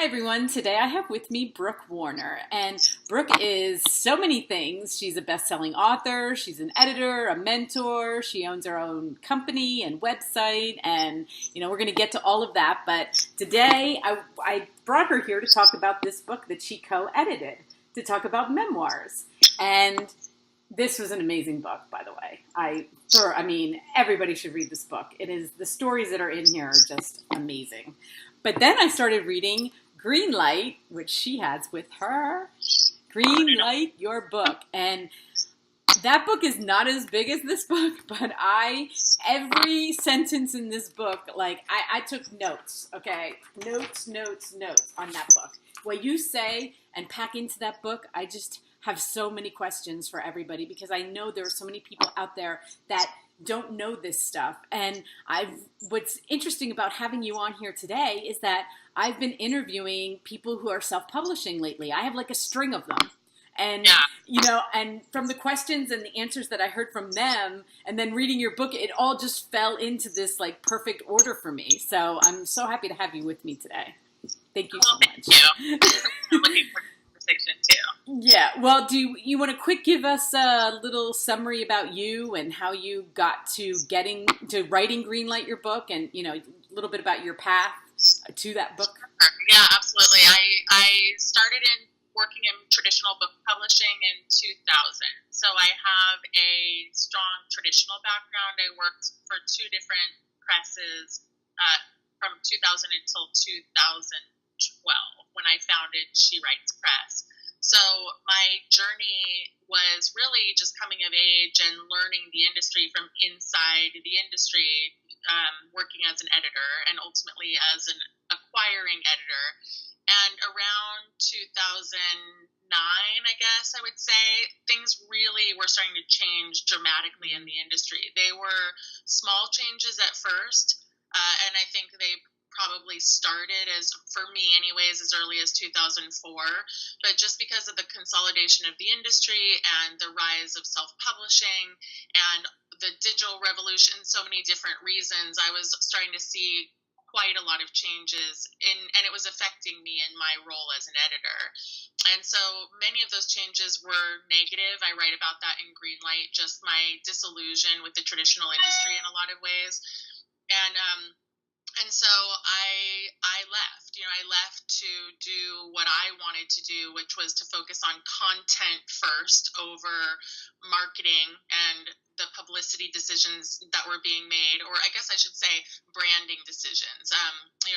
Hi everyone. Today I have with me Brooke Warner, and Brooke is so many things. She's a best-selling author, she's an editor, a mentor, she owns her own company and website, and we're going to get to all of that. But today I brought her here to talk about this book that she co-edited, to talk about memoirs. And this was an amazing book, by the way. Everybody should read this book. The stories that are in here are just amazing. But then I started reading Greenlight, which she has with her. Greenlight, your book. And that book is not as big as this book, but every sentence in this book, I took notes, okay? Notes on that book. What you say and pack into that book, I just have so many questions for everybody because I know there are so many people out there that don't know this stuff. And what's interesting about having you on here today is that I've been interviewing people who are self-publishing lately. I have like a string of them. And, and from the questions and the answers that I heard from them and then reading your book, it all just fell into this like perfect order for me. So I'm so happy to have you with me today. Thank you so much. Thank you. I'm looking forward to the conversation too. Yeah. Well, do you want to quick give us a little summary about you and how you got to writing Greenlight, your book, and, a little bit about your path to that book? Yeah, absolutely. I started in working in traditional book publishing in 2000. So I have a strong traditional background. I worked for two different presses from 2000 until 2012 when I founded She Writes Press. So my journey was really just coming of age and learning the industry from inside the industry, working as an editor and ultimately as an acquiring editor. And around 2009, I guess I would say, things really were starting to change dramatically in the industry. They were small changes at first, and I think they probably started, as for me anyways, as early as 2004. But just because of the consolidation of the industry and the rise of self-publishing and the digital revolution, so many different reasons, I was starting to see quite a lot of changes and it was affecting me in my role as an editor. And so many of those changes were negative. I write about that in Greenlight, just my disillusion with the traditional industry in a lot of ways. And so I left. I left to do what I wanted to do, which was to focus on content first over marketing and the publicity decisions that were being made, or I guess I should say branding decisions.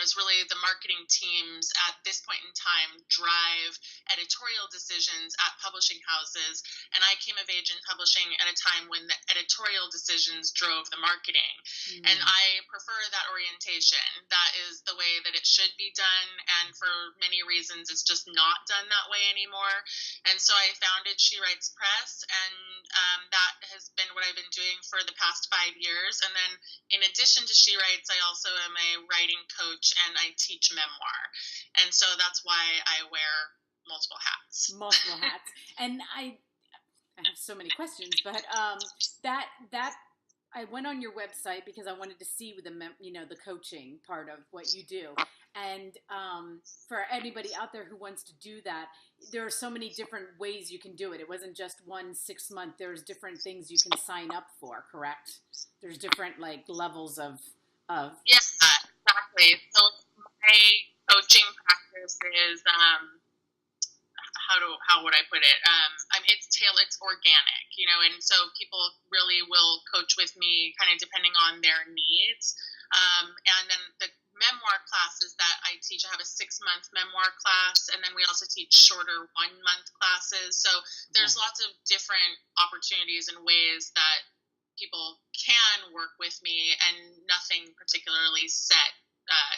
It's really the marketing teams at this point in time drive editorial decisions at publishing houses, and I came of age in publishing at a time when the editorial decisions drove the marketing. Mm-hmm. And I prefer that orientation. That is the way that it should be done, and for many reasons it's just not done that way anymore. And so I founded She Writes Press, and that has been what I've been doing for the past 5 years. And then in addition to She Writes, I also am a writing coach and I teach memoir. And so that's why I wear multiple hats. Multiple hats. And I have so many questions, but that I went on your website because I wanted to see the coaching part of what you do. And for anybody out there who wants to do that, there are so many different ways you can do it. It wasn't just 1 6 month. There's different things you can sign up for, correct? There's different levels of. Yeah, exactly. So my coaching practice is how would I put it? It's organic, and so people really will coach with me kind of depending on their needs. And then the memoir classes that I teach, I have a 6-month memoir class, and then we also teach shorter 1-month classes. So there's lots of different opportunities and ways that people can work with me, and nothing particularly set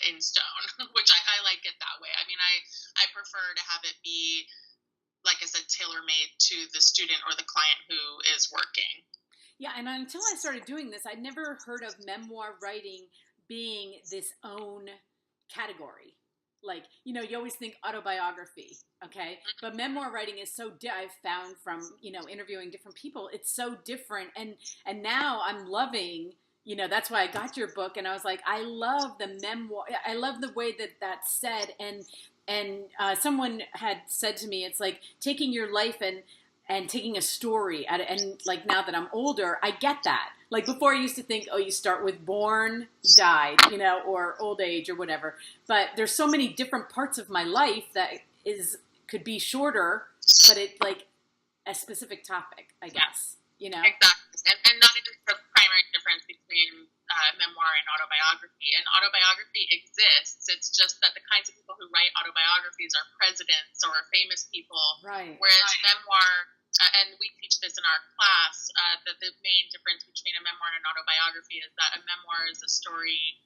in stone, which I like it that way. I mean, I prefer to have it be, like I said, tailor-made to the student or the client who is working. Yeah, and until I started doing this, I'd never heard of memoir writing being this own category. You always think autobiography, okay? But memoir writing is so I've found from, interviewing different people, it's so different. And now I'm loving, that's why I got your book. And I was like, I love the memoir. I love the way that that's said. And And someone had said to me, it's like taking your life and taking a story and like now that I'm older, I get that. Like before I used to think, oh, you start with born, died, or old age or whatever. But there's so many different parts of my life that could be shorter, but it's like a specific topic, I guess, Exactly. And that is the primary difference between memoir and autobiography. And autobiography exists. It's just that the kinds of people who write autobiographies are presidents or famous people. Right. Whereas memoir, and we teach this in our class, that the main difference between a memoir and an autobiography is that a memoir is a story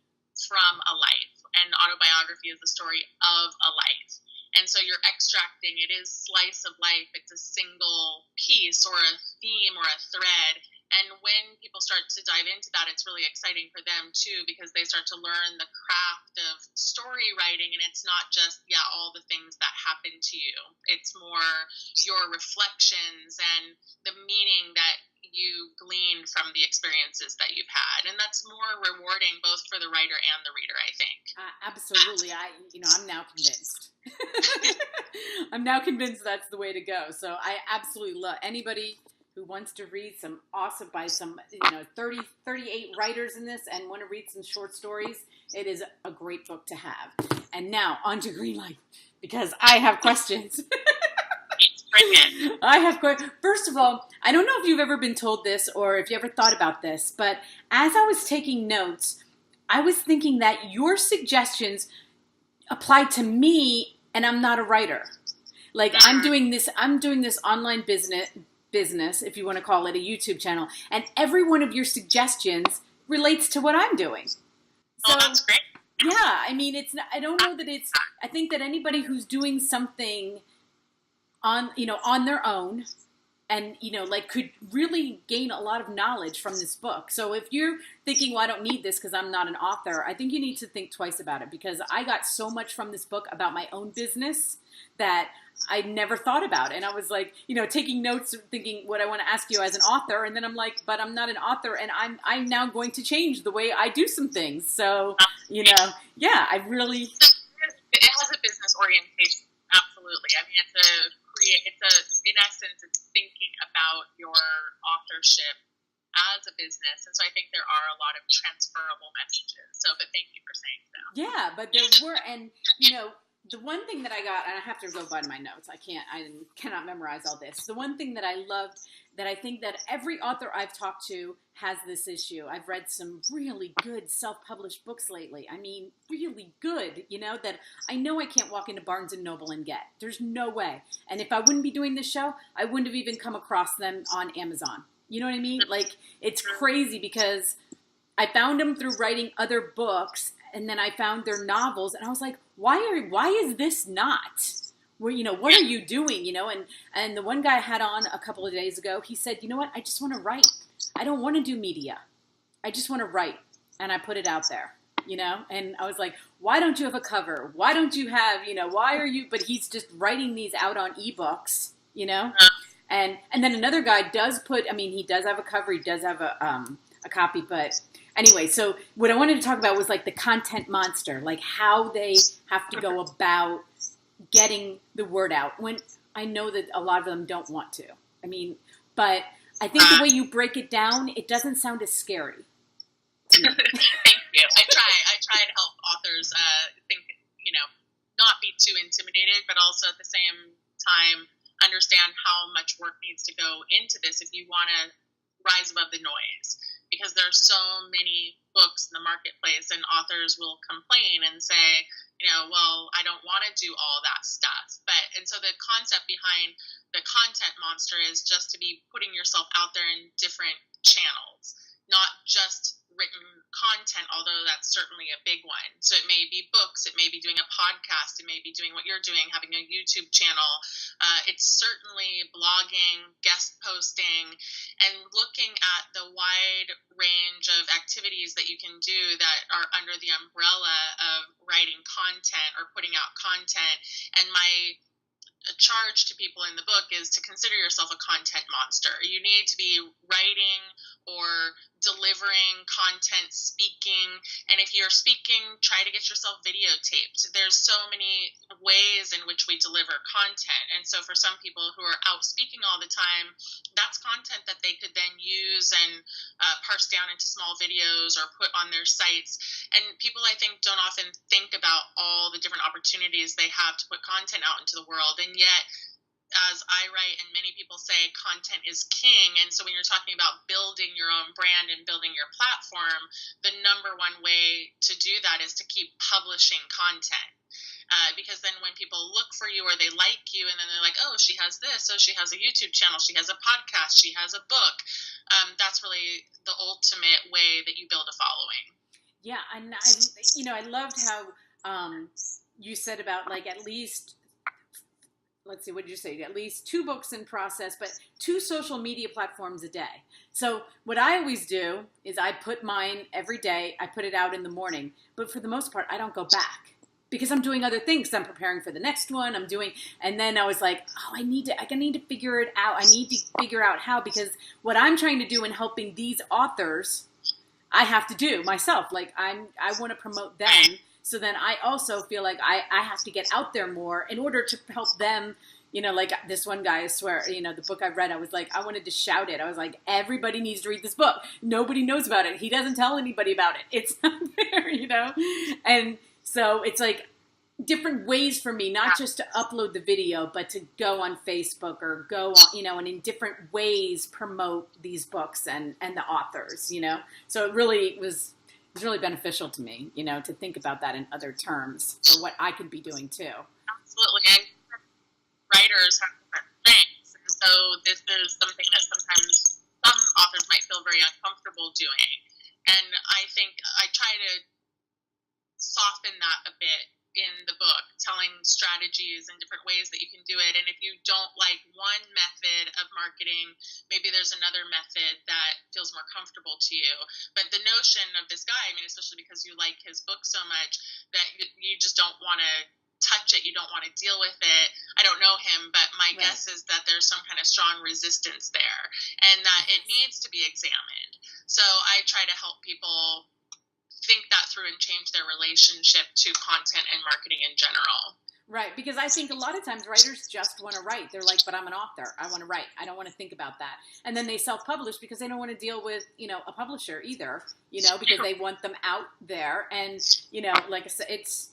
from a life, and autobiography is the story of a life. And so you're extracting, it is slice of life, it's a single piece or a theme or a thread. And when people start to dive into that, it's really exciting for them too, because they start to learn the craft of story writing. And it's not just, all the things that happen to you. It's more your reflections and the meaning that you gleaned from the experiences that you've had. And that's more rewarding both for the writer and the reader, I think. Absolutely. I'm now convinced. I'm now convinced that's the way to go. So I absolutely love anybody who wants to read some awesome by some 38 writers in this and want to read some short stories. It is a great book to have. And now on to Greenlight, because I have questions. I have questions. First of all, I don't know if you've ever been told this or if you ever thought about this, but as I was taking notes, I was thinking that your suggestions apply to me, and I'm not a writer. Like I'm doing this online business, if you want to call it a YouTube channel, and every one of your suggestions relates to what I'm doing. So, that's great. Yeah, I mean, I don't know that I think that anybody who's doing something on their own and, could really gain a lot of knowledge from this book. So if you're thinking, well, I don't need this because I'm not an author, I think you need to think twice about it, because I got so much from this book about my own business that I never thought about. And I was like, taking notes, thinking what I want to ask you as an author. And then I'm like, but I'm not an author, and I'm now going to change the way I do some things. So, I really... It has a business orientation. Absolutely. I mean, in essence, it's thinking about your authorship as a business. And so I think there are a lot of transferable messages. So, but thank you for saying that. Yeah, but there were, and, the one thing that I got, and I have to go by my notes, I cannot memorize all this. The one thing that I loved, that I think that every author I've talked to has this issue. I've read some really good self-published books lately. I mean, really good, that I know I can't walk into Barnes & Noble and get. There's no way. And if I wouldn't be doing this show, I wouldn't have even come across them on Amazon. You know what I mean? Like, it's crazy because I found them through writing other books, and then I found their novels, and I was like, why is this not? Where, what are you doing? And the one guy I had on a couple of days ago, he said, you know what? I just want to write. I don't want to do media. I just want to write. And I put it out there, and I was like, why don't you have a cover? Why don't you have, why are you, but he's just writing these out on ebooks, and then another guy does he does have a cover. He does have a copy, but anyway, so what I wanted to talk about was like the content monster, like how they have to go about getting the word out, when I know that a lot of them don't want to. I mean, but I think the way you break it down, it doesn't sound as scary. Thank you. I try to help authors think, not be too intimidated, but also at the same time understand how much work needs to go into this if you want to rise above the noise. Because there's so many books in the marketplace, and authors will complain and say, well, I don't want to do all that stuff. And so the concept behind the content monster is just to be putting yourself out there in different channels, not just written content, although that's certainly a big one. So it may be books, it may be doing a podcast, it may be doing what you're doing, having a YouTube channel. It's certainly blogging, guest posting, and looking at the wide range of activities that you can do that are under the umbrella of writing content or putting out content. And my charge to people in the book is to consider yourself a content monster. You need to be writing or delivering content, speaking. And if you're speaking, try to get yourself videotaped. There's so many ways in which we deliver content. And so for some people who are out speaking all the time, that's content that they could then use and parse down into small videos or put on their sites. And people, I think, don't often think about all the different opportunities they have to put content out into the world. And yet, as I write and many people say, content is king. And so when you're talking about building your own brand and building your platform, the number one way to do that is to keep publishing content. Because then when people look for you or they like you and then they're like, oh, she has this, oh, she has a YouTube channel, she has a podcast, she has a book, that's really the ultimate way that you build a following. Yeah, and I loved how you said about like at least, let's see, what did you say? At least 2 books in process, but 2 social media platforms a day. So what I always do is I put mine every day. I put it out in the morning, but for the most part, I don't go back because I'm doing other things. I'm preparing for the next one. And then I was like, oh, I need to figure it out. I need to figure out how, because what I'm trying to do in helping these authors, I have to do myself. Like I want to promote them. So then I also feel like I have to get out there more in order to help them, like this one guy, I swear, the book I read, I was like, I wanted to shout it. I was like, everybody needs to read this book. Nobody knows about it. He doesn't tell anybody about it. It's not there, And so it's like different ways for me, not just to upload the video, but to go on Facebook or go on, and in different ways promote these books and the authors, So it really was really beneficial to me, to think about that in other terms for what I could be doing too. Absolutely. And writers have different strengths. And so this is something that sometimes some authors might feel very uncomfortable doing. And I think I try to soften that a bit in the book, telling strategies and different ways that you can do it. And if you don't like one method of marketing, maybe there's another method that feels more comfortable to you. But the notion of this guy, especially because you like his book so much, that you just don't want to touch it, you don't want to deal with it. I don't know him, but my guess is that there's some kind of strong resistance there and that it needs to be examined. So I try to help people think that through and change their relationship to content and marketing in general. Right, because I think a lot of times writers just want to write. They're like, but I'm an author. I want to write. I don't want to think about that. And then they self-publish because they don't want to deal with, a publisher either, because they want them out there. And, like I said, it's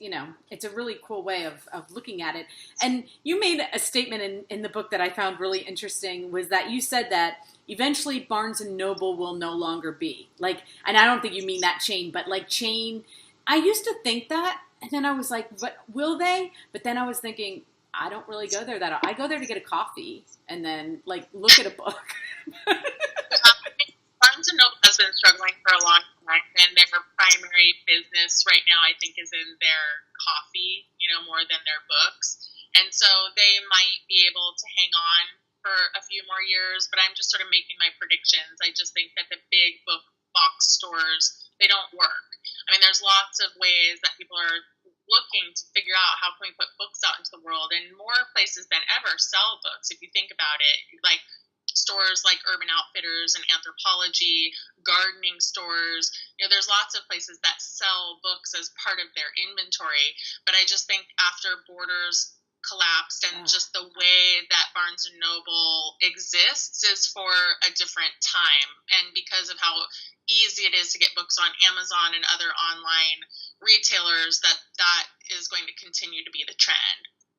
a really cool way of looking at it. And you made a statement in the book that I found really interesting, was that you said that eventually Barnes & Noble will no longer be. And I don't think you mean that chain, but like chain. I used to think that. And then I was like, but will they? But then I was thinking, I don't really go there I go there to get a coffee and then look at a book. Barnes & Noble has been struggling for a long time, and their primary business right now, I think, is in their coffee, more than their books. And so they might be able to hang on for a few more years, but I'm just sort of making my predictions. I just think that the big book box stores, they don't work. There's lots of ways that people are looking to figure out how can we put books out into the world, and more places than ever sell books. If you think about it, like stores like Urban Outfitters and Anthropology, gardening stores, there's lots of places that sell books as part of their inventory. But I just think after Borders collapsed and just the way that Barnes & Noble exists is for a different time, and because of how easy it is to get books on Amazon and other online retailers, that is going to continue to be the trend.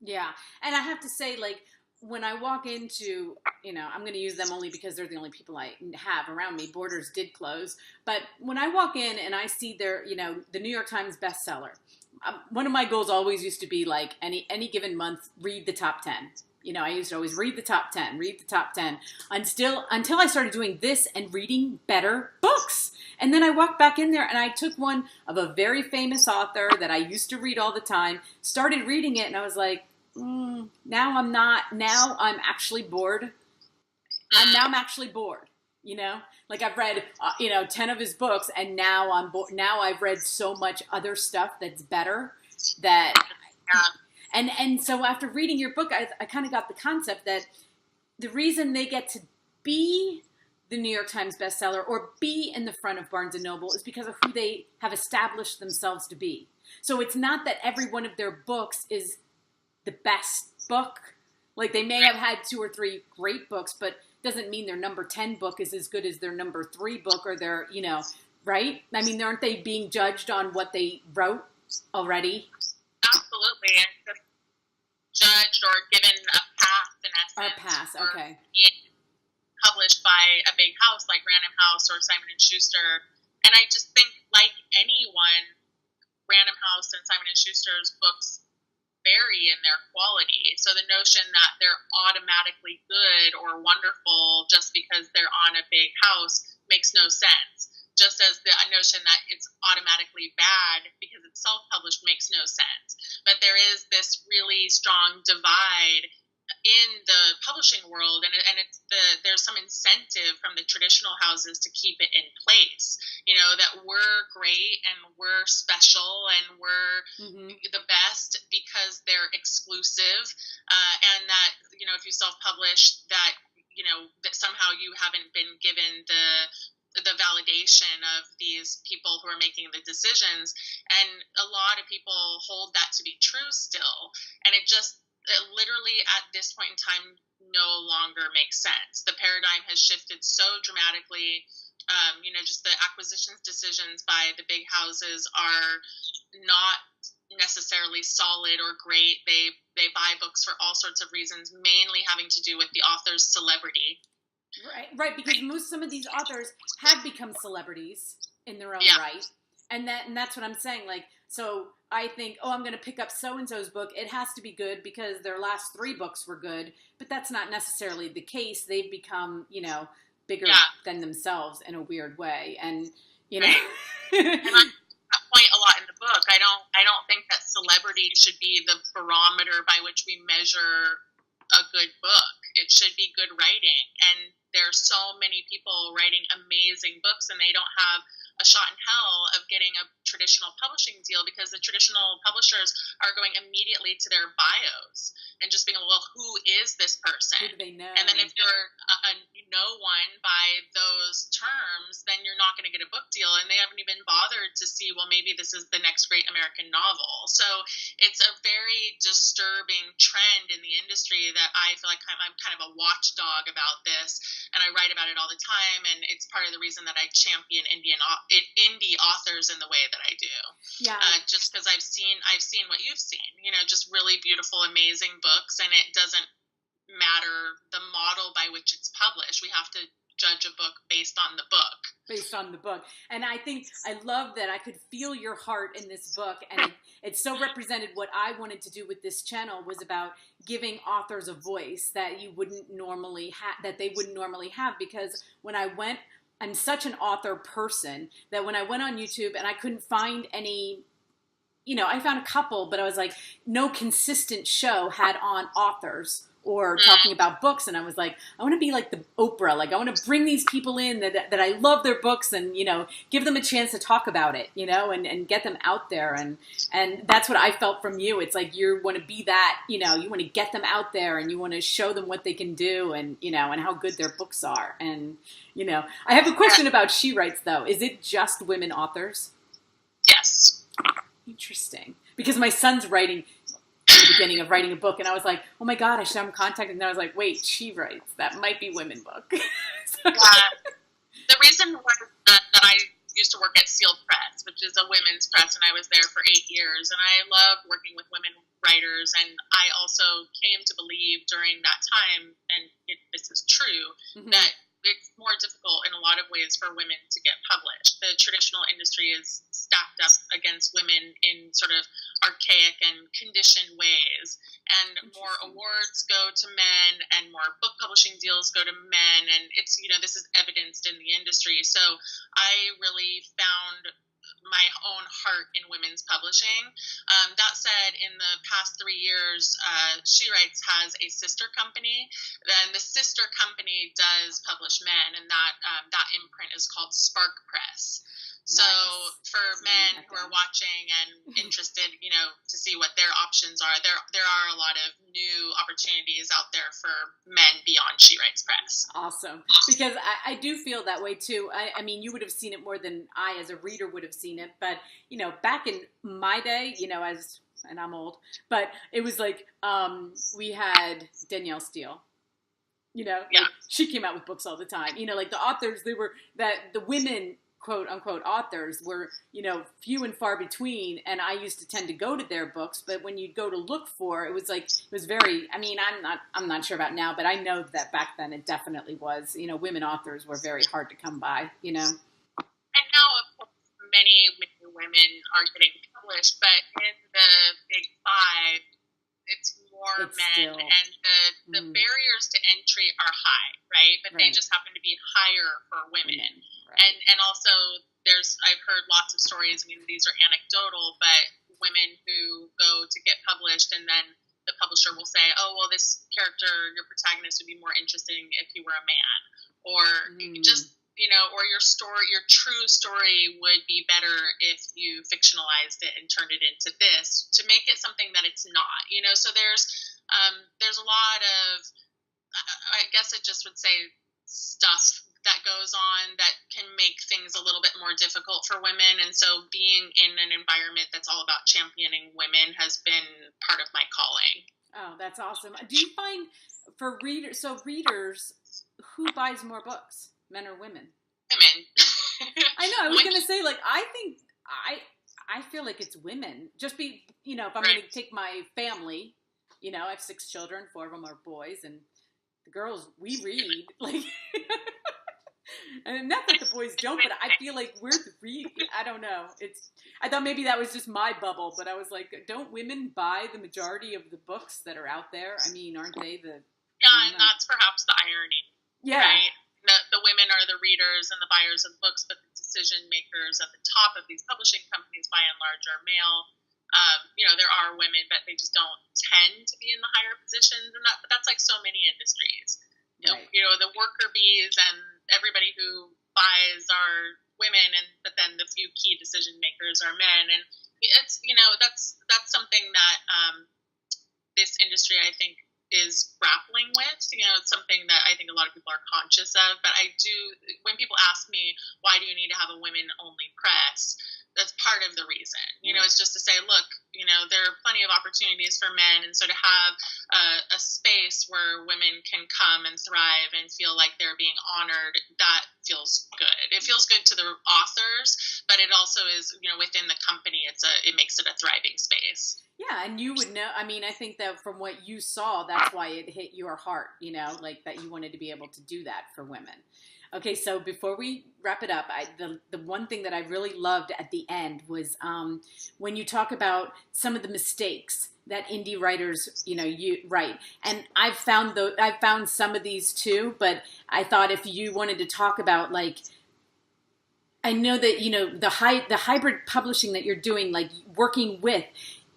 Yeah. And I have to say, when I walk into, I'm going to use them only because they're the only people I have around me. Borders did close. But when I walk in and I see their, the New York Times bestseller, one of my goals always used to be any given month, read the top 10. I used to always read the top 10 until I started doing this and reading better books. And then I walked back in there and I took one of a very famous author that I used to read all the time, started reading it, and I was like, now I'm not. Now I'm actually bored. I'm actually bored. I've read, 10 of his books, and now I'm bored. Now I've read so much other stuff that's better that. And so after reading your book, I kind of got the concept that the reason they get to be the New York Times bestseller or be in the front of Barnes and Noble is because of who they have established themselves to be. So it's not that every one of their books is the best book. Like they may have had 2 or 3 great books, but doesn't mean their number 10 book is as good as their number 3 book or their, right? I mean, aren't they being judged on what they wrote already? Absolutely. And just judged or given a pass in essence. Or pass, okay. Being published by a big house like Random House or Simon & Schuster. And I just think, like anyone, Random House and Simon & Schuster's books vary in their quality. So the notion that they're automatically good or wonderful just because they're on a big house makes no sense. Just as the notion that it's automatically bad because it's self-published makes no sense. But there is this really strong divide in the publishing world, and there's some incentive from the traditional houses to keep it in place. That we're great and we're special and we're the best because they're exclusive, and that if you self-publish, that that somehow you haven't been given the validation of these people who are making the decisions. And a lot of people hold that to be true still, and it literally at this point in time no longer makes sense. The paradigm has shifted so dramatically. Just the acquisitions decisions by the big houses are not necessarily solid or great. They buy books for all sorts of reasons, mainly having to do with the author's celebrity. Right, because some of these authors have become celebrities in their own right, and that's what I'm saying. Like, so I think, I'm going to pick up so-and-so's book. It has to be good because their last 3 books were good, but that's not necessarily the case. They've become, bigger than themselves in a weird way, and And I point a lot in the book. I don't think that celebrity should be the barometer by which we measure a good book. It should be good writing, and there's so many people writing amazing books, and they don't have a shot in hell of getting a traditional publishing deal because the traditional publishers are going immediately to their bios and just being, well, who is this person? Who do they know? And then if you're no one by those terms, then you're not going to get a book deal, and they haven't even bothered to see, well, maybe this is the next great American novel. So it's a very disturbing trend in the industry that I feel like I'm kind of a watchdog about this, and I write about it all the time, and it's part of the reason that I champion indie authors in the way that I do. Yeah. Just because I've seen what you've seen, just really beautiful, amazing books, and it doesn't matter the model by which it's published. We have to judge a book based on the book. And I think I love that I could feel your heart in this book, and it so represented what I wanted to do with this channel, was about giving authors a voice that you wouldn't normally they wouldn't normally have. Because when I'm such an author person that when I went on YouTube and I couldn't find any, I found a couple, but I was like, no consistent show had on authors or talking about books. And I was like, I want to be like the Oprah. Like, I want to bring these people in that I love their books and, give them a chance to talk about it, and get them out there. And that's what I felt from you. It's like, you want to be that, you want to get them out there and you want to show them what they can do and, and how good their books are. And, I have a question about She Writes, though. Is it just women authors? Yes. Interesting. Because my son's writing in the beginning of writing a book, and I was like, oh my God, I should have him contacted. And I was like, wait, She Writes. That might be women book. The reason was that I used to work at Sealed Press, which is a women's press, and I was there for 8 years, and I loved working with women writers, and I also came to believe during that time, and this is true, that it's more difficult in a lot of ways for women to get published. The traditional industry is stacked up against women in sort of archaic and conditioned ways, and more awards go to men and more book publishing deals go to men, and it's, this is evidenced in the industry. So I really found my own heart in women's publishing. That said, in the past 3 years, She Writes has a sister company. Then the sister company does publish men, and that imprint is called SparkPress. So Nice. for men who are watching and interested, to see what their options are, there are a lot of new opportunities out there for men beyond She Writes Press. Awesome. Because I do feel that way too. I mean, you would have seen it more than I as a reader would have seen it. But, back in my day, and I'm old, but it was like we had Danielle Steele. She came out with books all the time. Like the authors, the women, quote unquote, authors were, few and far between. And I used to tend to go to their books, but when you'd go to look for, it was very, I mean, I'm not sure about now, but I know that back then it definitely was, women authors were very hard to come by, And now, of course, many women are getting published, but in the big five, it's more men, and the barriers to entry are high, right? But they just happen to be higher for women. Right. And also I've heard lots of stories, I mean, these are anecdotal, but women who go to get published and then the publisher will say, oh, well, this character, your protagonist would be more interesting if he were a man, or just, or your story, your true story would be better if you fictionalized it and turned it into this, to make it something that it's not, so there's a lot of, I guess I just would say, stuff that goes on that can make things a little bit more difficult for women. And so being in an environment that's all about championing women has been part of my calling. Oh, that's awesome. Do you find for readers, who buys more books, men or women? Women. I know. I was going to say, like, I think I feel like it's women. Just if I'm going to take my family, I have 6 children, 4 of them are boys, and the girls, we read, like, and not that the boys don't, but I feel like we're I don't know. I thought maybe that was just my bubble, but I was like, don't women buy the majority of the books that are out there? I mean, aren't they the... Yeah, and that's perhaps the irony. Yeah. Right? The women are the readers and the buyers of the books, but the decision makers at the top of these publishing companies, by and large, are male. There are women, but they just don't tend to be in the higher positions, and but that's like so many industries. Right. The worker bees and everybody who buys are women, but then the few key decision makers are men, and it's that's something that this industry, I think, is grappling with. It's something that I think a lot of people are conscious of, but when people ask me, why do you need to have a women-only press, that's part of the reason. It's just to say, look, there are plenty of opportunities for men, and so to have a space where women can come and thrive and feel like they're being honored, that feels good. It feels good to the authors, but it also is, within the company, it makes it a thriving space. Yeah, and you would know, I mean, I think that from what you saw, that's why it hit your heart, like that you wanted to be able to do that for women. Okay, so before we wrap it up, the one thing that I really loved at the end was when you talk about some of the mistakes that indie writers, you write. And I've found some of these too, but I thought if you wanted to talk about, like, I know that, the hybrid publishing that you're doing, like working with,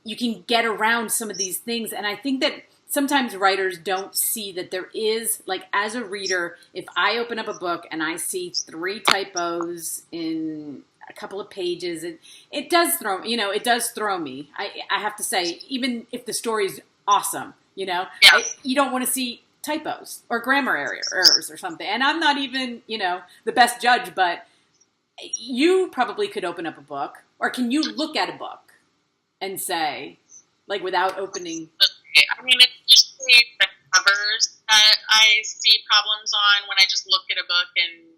you can get around some of these things. And I think that sometimes writers don't see that there is, like, as a reader, if I open up a book and I see 3 typos in a couple of pages, it does throw me. I have to say, even if the story's awesome, you don't want to see typos or grammar errors or something. And I'm not even, the best judge, but you probably could open up a book, or can you look at a book and say, like, without opening? I mean, it's usually the covers that I see problems on when I just look at a book, and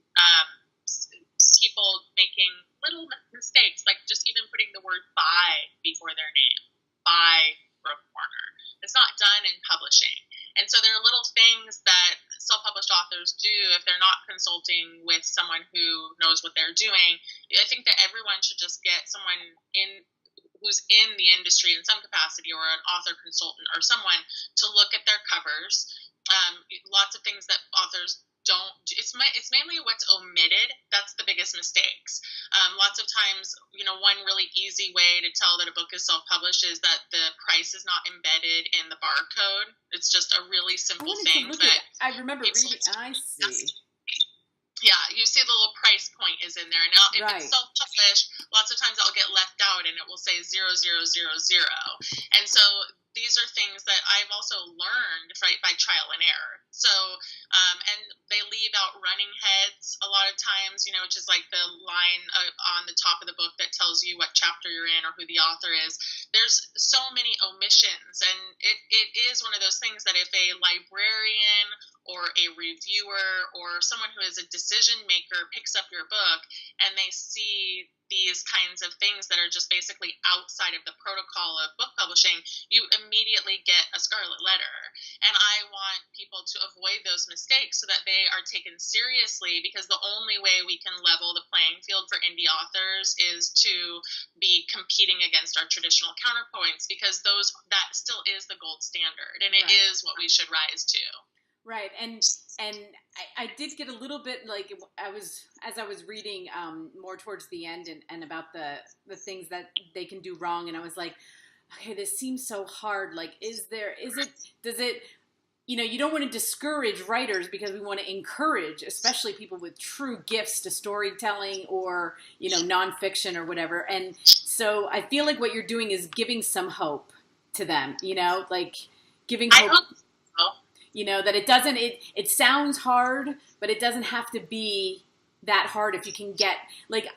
people making little mistakes, like just even putting the word by before their name, by Brooke Warner. It's not done in publishing. And so there are little things that self-published authors do if they're not consulting with someone who knows what they're doing. I think that everyone should just get someone who's in the industry in some capacity, or an author consultant or someone, to look at their covers. Lots of things that authors don't do. It's mainly what's omitted. That's the biggest mistakes. Lots of times, one really easy way to tell that a book is self-published is that the price is not embedded in the barcode. It's just a really simple thing. I remember reading. I see. Yeah, you see the little price point is in there. Now, if it's self-published, publish, lots of times I'll get left out and it will say 0000. And so these are things that I've also learned, right, by trial and error. So, and they leave out running heads a lot of times, which is like the line on the top of the book that tells you what chapter you're in or who the author is. There's so many omissions, and it is one of those things that if a librarian or a reviewer or someone who is a decision maker picks up your book and they see these kinds of things that are just basically outside of the protocol of book publishing, you immediately get a scarlet letter. And I want people to avoid those mistakes so that they are taken seriously, because the only way we can level the playing field for indie authors is to be competing against our traditional counterpoints, because that still is the gold standard, and it is what we should rise to. Right. And I did get a little bit like, as I was reading more towards the end and about the things that they can do wrong. And I was like, okay, this seems so hard. Like, does it, you don't want to discourage writers, because we want to encourage, especially people with true gifts to storytelling or, nonfiction or whatever. And so I feel like what you're doing is giving some hope to them, like giving hope. I hope so. That it doesn't, it sounds hard, but it doesn't have to be that hard if you can get, like,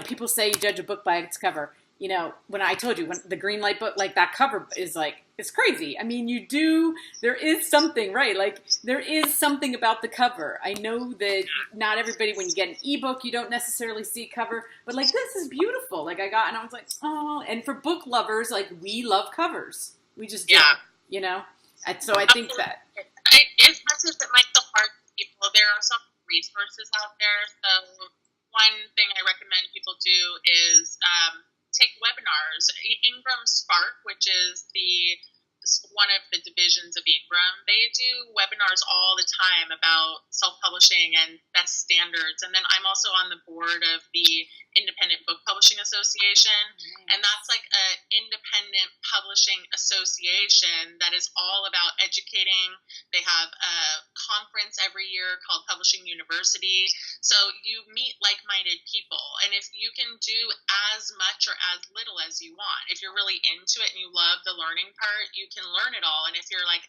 people say you judge a book by its cover. When I told you, when the Greenlight book, like, that cover is like, it's crazy. I mean, there is something, right? Like, there is something about the cover. I know that not everybody, when you get an ebook, you don't necessarily see cover, but like, this is beautiful. Like, and I was like, oh, and for book lovers, like, we love covers. We just do, So I think that. As much as it might feel hard for people, there are some resources out there. So one thing I recommend people do is take webinars. Ingram Spark, which is one of the divisions of Ingram, they do webinars all the time about self-publishing and best standards. And then I'm also on the board of the Independent Book Publishing Association. And that's like an independent publishing association that is all about educating. They have a conference every year called Publishing University. So you meet like-minded people. And if you can do as much or as little as you want, if you're really into it and you love the learning part, you can learn it all. And if you're like,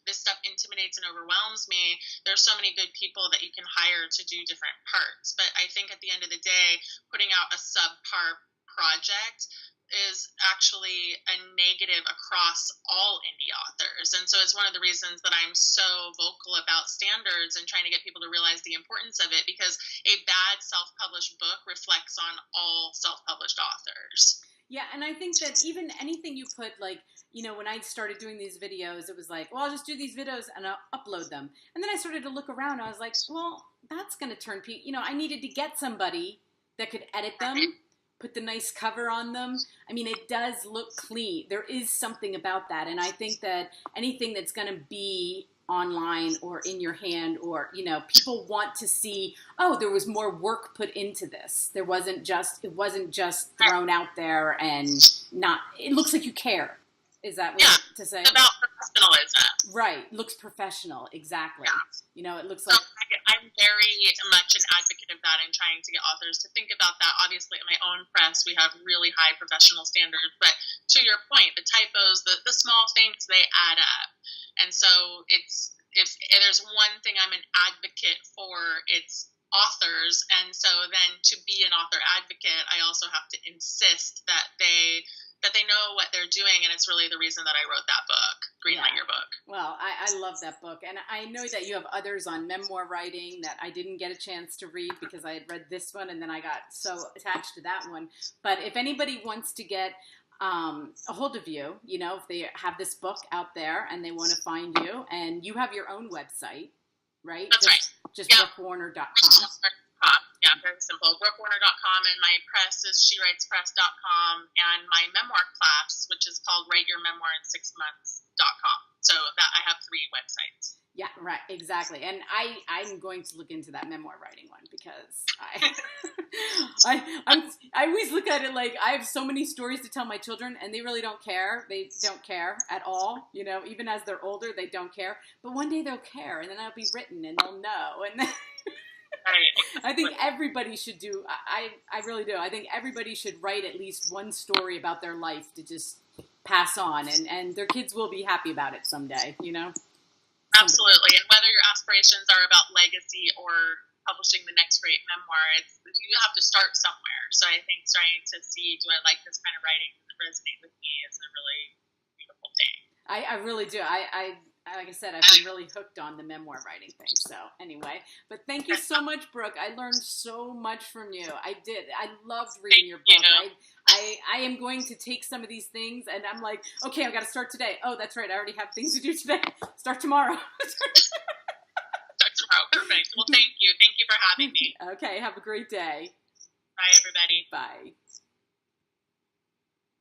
this stuff intimidates and overwhelms me, there's so many good people that you can hire to do different parts. But I think at the end of the day, putting out a subpar project is actually a negative across all indie authors. And so it's one of the reasons that I'm so vocal about standards and trying to get people to realize the importance of it, because a bad self-published book reflects on all self-published authors. Yeah, and I think that even anything you put, like, when I started doing these videos, it was like, well, I'll just do these videos and I'll upload them. And then I started to look around. I was like, well, that's going to turn people, I needed to get somebody that could edit them, put the nice cover on them. I mean, it does look clean. There is something about that. And I think that anything that's going to be online or in your hand, or, people want to see, oh, there was more work put into this. It wasn't just thrown out there and it looks like you care. Is that what to say? It's about professionalism. Right. Looks professional. Exactly. Yeah. It looks like. I'm very much an advocate of that and trying to get authors to think about that. Obviously, at my own press, we have really high professional standards. But to your point, the typos, the small things, they add up. And so if there's one thing I'm an advocate for, it's authors. And so then to be an author advocate, I also have to insist that they know what they're doing, and it's really the reason that I wrote that book, Greenlight Your Book. Well, I love that book, and I know that you have others on memoir writing that I didn't get a chance to read because I had read this one, and then I got so attached to that one. But if anybody wants to get a hold of you, if they have this book out there and they want to find you, and you have your own website, right? That's right. Just BrookeWarner.com. Yeah, very simple. BrookeWarner.com, and my press is SheWritesPress.com, and my memoir class, which is called Write Your Memoir in 6 Months.com. So that I have 3 websites. Yeah, right, exactly. And I'm going to look into that memoir writing one, because I always look at it like I have so many stories to tell my children, and they really don't care. They don't care at all. Even as they're older, they don't care. But one day they'll care, and then it'll be written, and they'll know. And then Right. I think everybody should do, I really do. I think everybody should write at least one story about their life to just pass on, and their kids will be happy about it someday, you know? Absolutely. And whether your aspirations are about legacy or publishing the next great memoir, you have to start somewhere. So I think starting to see, do I like this kind of writing? Does it resonate with me? Is a really beautiful thing. I really do. I like I said, I've been really hooked on the memoir writing thing. So anyway, but thank you so much, Brooke. I learned so much from you. I did. I loved reading your book. I am going to take some of these things, and I'm like, okay, I've got to start today. Oh, that's right. I already have things to do today. Start tomorrow. Start tomorrow. Perfect. Well, thank you. Thank you for having me. Okay. Have a great day. Bye, everybody. Bye.